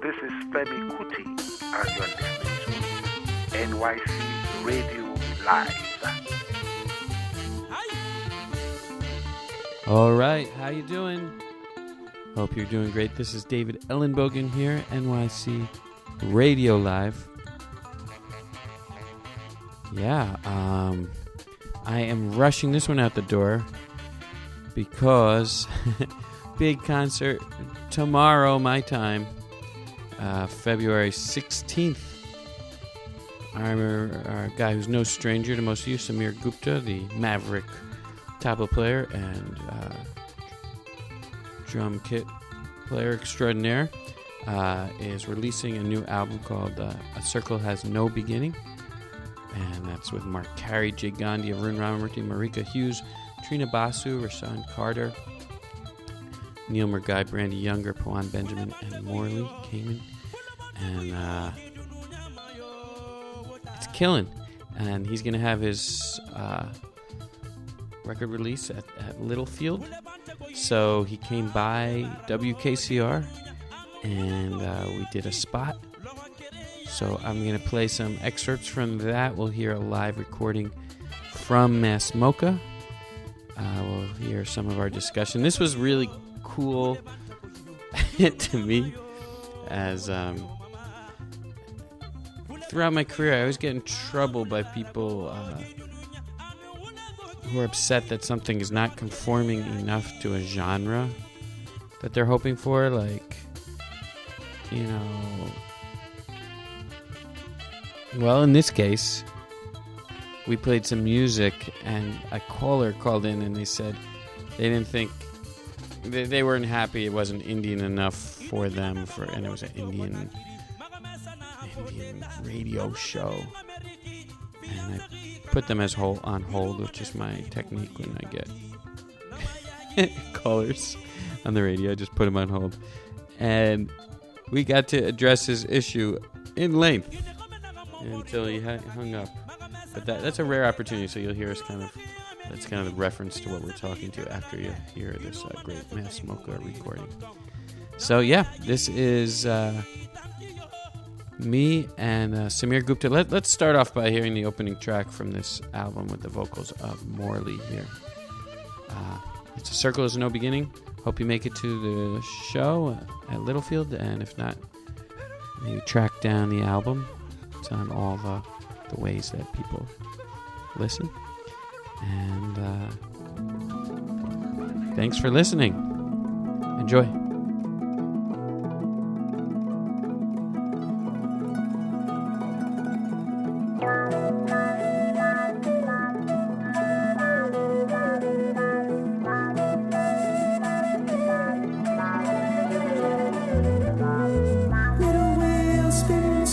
This is Femi Kuti, and you're listening to NYC Radio Live. All right, how you doing? Hope you're doing great. This is David Ellenbogen here, NYC Radio Live. Yeah, I am rushing this one out the door because big concert tomorrow, my time, February 16th. Our guy who's no stranger to most of you, Samir Gupta, the Maverick tabla player and drum kit player extraordinaire, is releasing a new album called A Circle Has No Beginning, and that's with Mark Carey, Jay Gandhi, Arun Ramamurthy, Marika Hughes, Trina Basu, Rashawn Carter, Neil Murgai, Brandy Younger, Pawan Benjamin, and Morley Kamen, and it's killing. And he's going to have his record release at Littlefield. So he came by WKCR and we did a spot. So I'm going to play some excerpts from that. We'll hear a live recording from Mass Mocha. We'll hear some of our discussion. This was really cool to me, as throughout my career I always get in trouble by people who are upset that something is not conforming enough to a genre that they're hoping for. Like, you know, well, in this case, we played some music and a caller called in and they said they didn't think, they weren't happy it wasn't Indian enough for them, and it was an Indian radio show. And I put them as on hold, which is my technique when I get callers on the radio. I just put them on hold. And we got to address his issue in length until he hung up. But that's a rare opportunity, so you'll hear us that's kind of the reference to what we're talking to after you hear this great Mass Mocha recording. So yeah, this is me and Samir Gupta. Let's start off by hearing the opening track from this album with the vocals of Morley here. It's A Circle Has No Beginning. Hope you make it to the show at Littlefield, and if not, maybe track down the album. It's on all the ways that people listen. And thanks for listening. Enjoy. Spinning,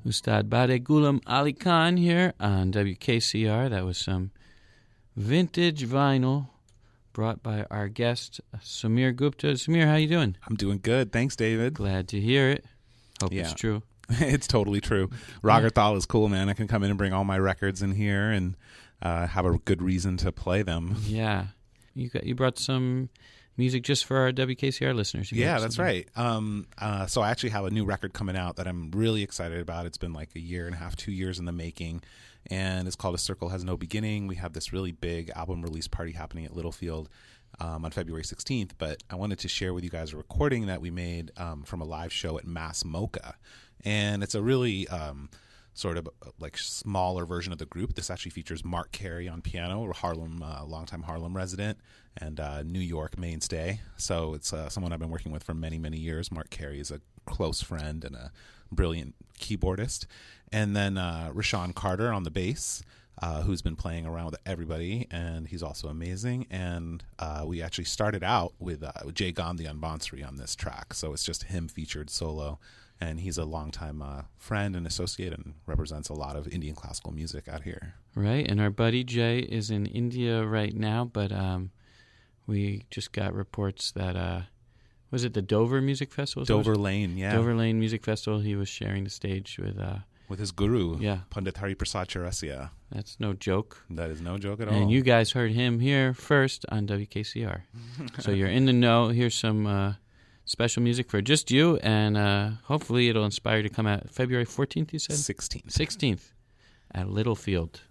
Ustad Bade Ghulam Ali Khan here on WKCR. That was some vintage vinyl brought by our guest, Samir Gupta. Samir, how you doing? I'm doing good. Thanks, David. Glad to hear it. Hope Yeah. it's true. It's totally true. Ragarthal is cool, man. I can come in and bring all my records in here and have a good reason to play them. Yeah. You brought some music just for our WKCR listeners. Yeah, that's right. So I actually have a new record coming out that I'm really excited about. It's been like a year and a half, 2 years in the making, and it's called A Circle Has No Beginning. We have this really big album release party happening at Littlefield on February 16th, but I wanted to share with you guys a recording that we made from a live show at Mass Mocha, and it's a really sort of like smaller version of the group. This actually features Mark Carey on piano, a Harlem, longtime Harlem resident, and New York mainstay. So it's someone I've been working with for many, many years. Mark Carey is a close friend and a brilliant keyboardist. And then Rashawn Carter on the bass, who's been playing around with everybody, and he's also amazing. And we actually started out with Jay Gandhi on Bansuri on this track. So it's just him featured solo. And he's a longtime friend and associate and represents a lot of Indian classical music out here. Right, and our buddy Jay is in India right now, but we just got reports that, was it the Dover Music Festival? Dover Lane, yeah. Dover Lane Music Festival. He was sharing the stage with his guru, yeah, Pandit Hari Prasad Chaurasia. That's no joke. That is no joke at all. And you guys heard him here first on WKCR. So you're in the know. Here's some special music for just you, and hopefully it'll inspire you to come out February 14th, you said? 16th at Littlefield.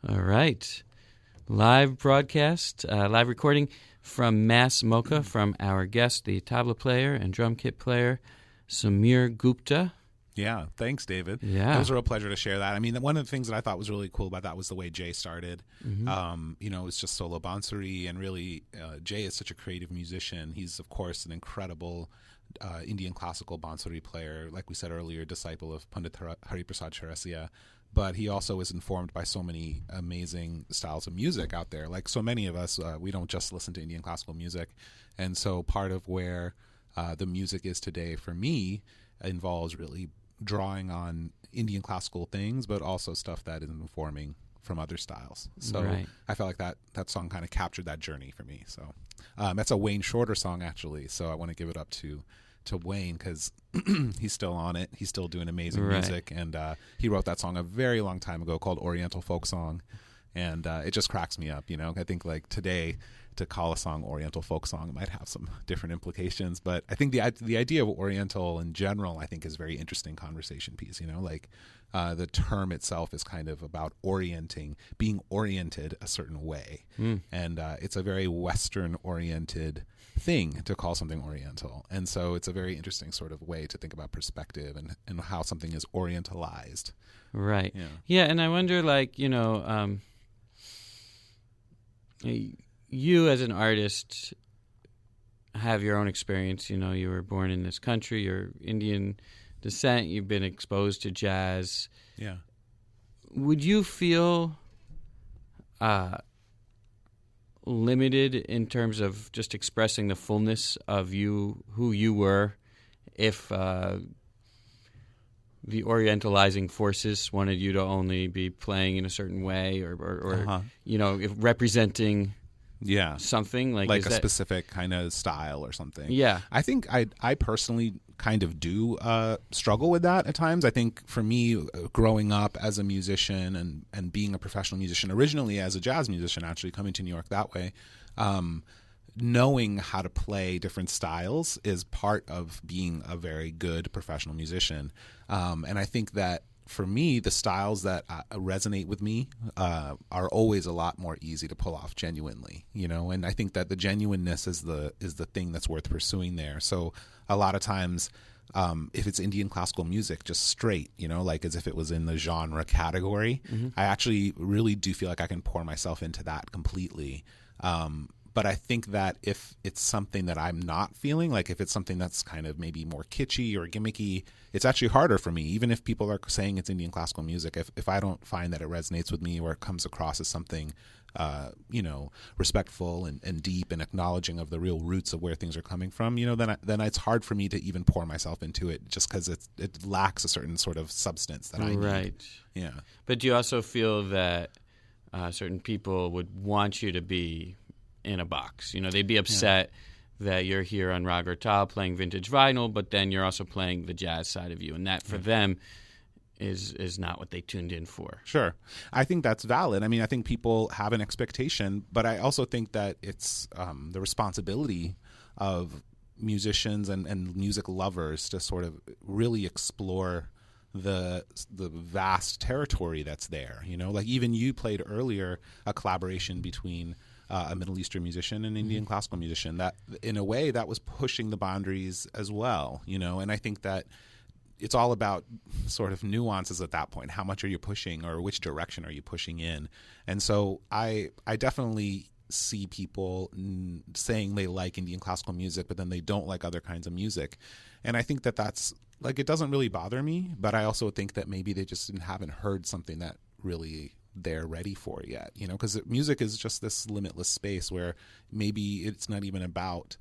All right. Live broadcast, live recording from Mass Mocha from our guest, the tabla player and drum kit player, Samir Gupta. Yeah, thanks, David. Yeah. It was a real pleasure to share that. I mean, one of the things that I thought was really cool about that was the way Jay started. It's just solo bansuri, and really, Jay is such a creative musician. He's, of course, an incredible Indian classical bansuri player, like we said earlier, disciple of Pandit Hariprasad Chaurasia. But he also is informed by so many amazing styles of music out there. Like so many of us, we don't just listen to Indian classical music. And so part of where the music is today for me involves really drawing on Indian classical things, but also stuff that is informing from other styles. So Right. I felt like that song kind of captured that journey for me. So that's a Wayne Shorter song, actually. So I want to give it up to Wayne, because he's still on it. He's still doing amazing Right. music. And he wrote that song a very long time ago called Oriental Folk Song. And it just cracks me up, I think like today to call a song Oriental Folk Song might have some different implications. But I think the idea of Oriental in general, I think, is a very interesting conversation piece, like the term itself is kind of about being oriented a certain way. And it's a very Western-oriented thing to call something Oriental. And so it's a very interesting sort of way to think about perspective and how something is orientalized. Right. Yeah. Yeah, and I wonder, you as an artist have your own experience. You were born in this country, you're Indian descent, you've been exposed to jazz. Yeah. Would you feel limited in terms of just expressing the fullness of who you were, if the Orientalizing forces wanted you to only be playing in a certain way, or if representing something like a specific kind of style or something? Yeah. I think I personally kind of do struggle with that at times. I think for me, growing up as a musician and being a professional musician, originally as a jazz musician, actually coming to New York that way, knowing how to play different styles is part of being a very good professional musician. And I think that for me, the styles that resonate with me are always a lot more easy to pull off genuinely, and I think that the genuineness is the thing that's worth pursuing there. So a lot of times, if it's Indian classical music, just straight, like as if it was in the genre category, I actually really do feel like I can pour myself into that completely. But I think that if it's something that I'm not feeling, like if it's something that's kind of maybe more kitschy or gimmicky, it's actually harder for me. Even if people are saying it's Indian classical music, if I don't find that it resonates with me or it comes across as something, respectful and deep and acknowledging of the real roots of where things are coming from, then it's hard for me to even pour myself into it, just because it lacks a certain sort of substance that I need. Right. Yeah. But do you also feel that certain people would want you to be in a box? They'd be upset that you're here on Rag or Tal playing vintage vinyl, but then you're also playing the jazz side of you, and that for them is not what they tuned in for. Sure. I think that's valid. I mean, I think people have an expectation, but I also think that it's the responsibility of musicians and music lovers to sort of really explore the vast territory that's there. Like even you played earlier a collaboration between a Middle Eastern musician and an Indian classical musician, that in a way that was pushing the boundaries as well, and I think that it's all about sort of nuances at that point. How much are you pushing, or which direction are you pushing in? And so I definitely see people saying they like Indian classical music, but then they don't like other kinds of music. And I think that that's like, it doesn't really bother me, but I also think that maybe they just haven't heard something that really they're ready for yet, because music is just this limitless space where maybe it's not even about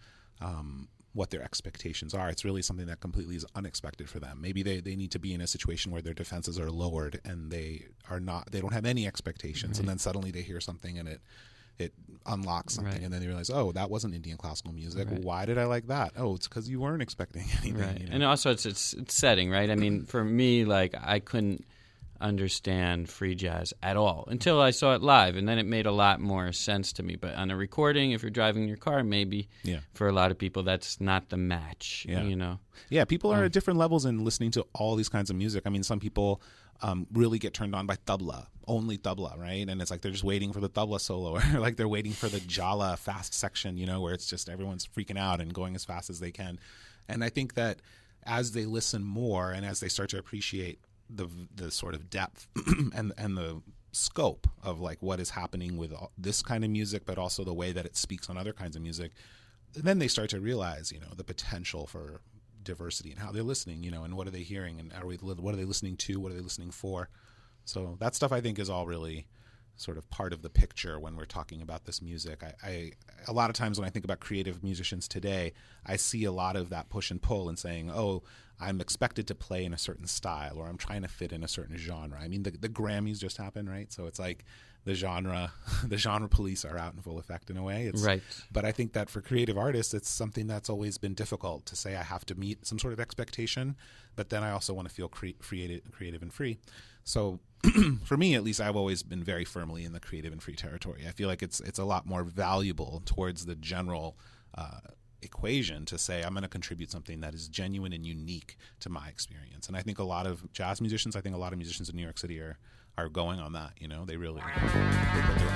what their expectations are. It's really something that completely is unexpected for them. Maybe they need to be in a situation where their defenses are lowered and they don't have any expectations. Right. And then suddenly they hear something and it unlocks something. Right. And then they realize, oh, that wasn't Indian classical music. Right. Why did I like that? Oh, it's because you weren't expecting anything. Right. And also it's setting, right? I mean, for me, like I couldn't understand free jazz at all until I saw it live, and then it made a lot more sense to me. But on a recording, if you're driving your car, maybe for a lot of people that's not the match. You know. Yeah, people are at different levels in listening to all these kinds of music. I mean, some people really get turned on by tabla, only tabla, right? And it's like they're just waiting for the tabla solo, or like they're waiting for the jala fast section, you know, where it's just everyone's freaking out and going as fast as they can. And I think that as they listen more and as they start to appreciate the sort of depth and the scope of like what is happening with this kind of music, but also the way that it speaks on other kinds of music, then they start to realize, you know, the potential for diversity and how they're listening, you know, and what are they hearing, and what are they listening to, what are they listening for. So that stuff I think is all really sort of part of the picture when we're talking about this music. I a lot of times when I think about creative musicians today, I see a lot of that push and pull and saying, oh, I'm expected to play in a certain style, or I'm trying to fit in a certain genre. I mean, the Grammys just happened, right? So it's like the genre police are out in full effect in a way. Right. But I think that for creative artists, it's something that's always been difficult to say I have to meet some sort of expectation, but then I also want to feel creative and free. So for me, at least, I've always been very firmly in the creative and free territory. I feel like it's a lot more valuable towards the general equation to say I'm going to contribute something that is genuine and unique to my experience. And I think a lot of jazz musicians, I think a lot of musicians in New York City are going on that. You know, they really they put their